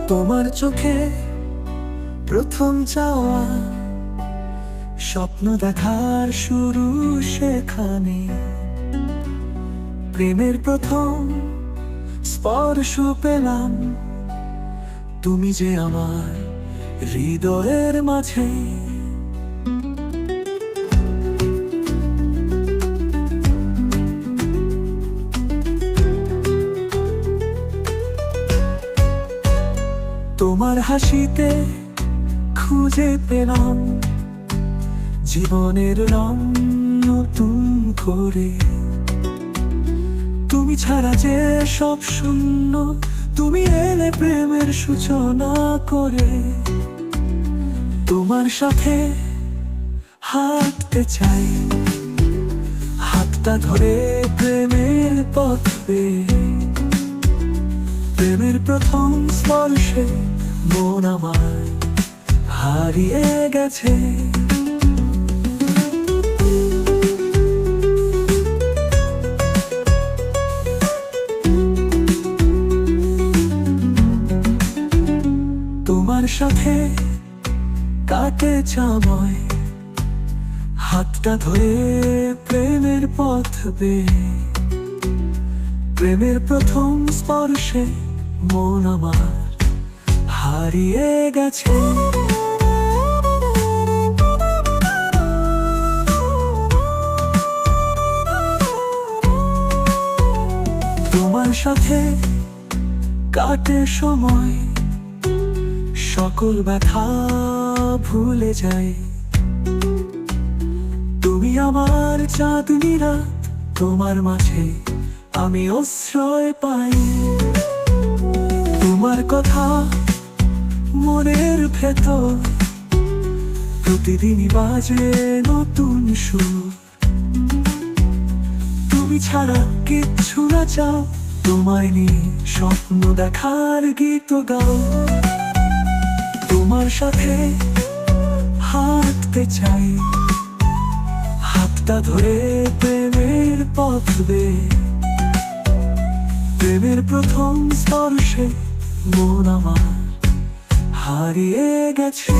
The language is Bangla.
তোমার চোখে প্রথম চাওয়া, স্বপ্ন দেখার শুরু সেখানে। প্রেমের প্রথম স্পর্শ পেলাম, তুমি যে আমার হৃদয়ের মাঝে। তোমার হাসিতে খুঁজে পেলাম জীবনের রং নতুন করে। তুমি ছাড়া যে সব শূন্য, তুমি এলে প্রেমের সূচনা করে। তোমার সাথে হাঁটতে চাই, হাতটা ধরে প্রেমের পথে। প্রেমের প্রথম স্পর্শে মন আমার হারিয়ে গেছে। তোমার সাথে কাটে সময়, হাতটা ধরে প্রেমের পথ বেয়ে। প্রেমের প্রথম স্পর্শে মন আমার হারিয়ে গেছে। তোমার সাথে কাটে সময়, সকল ব্যথা ভুলে যাই। তুমি আমার চাঁদনি রাত, তোমার মাঝে আমি আশ্রয় পাই। তোমার কথা মনের ভেতর প্রতিদিনই বাজে নতুন সুর। তুমি ছাড়া কিচ্ছু না চাও, তোমায় নিয়ে স্বপ্ন দেখার গীত গাও। তোমার সাথে হাঁটতে চাই, হাতটা ধরে প্রেমের পথ বেয়ে। প্রেমের প্রথম স্পর্শে মন আমার হারিয়ে গেছে।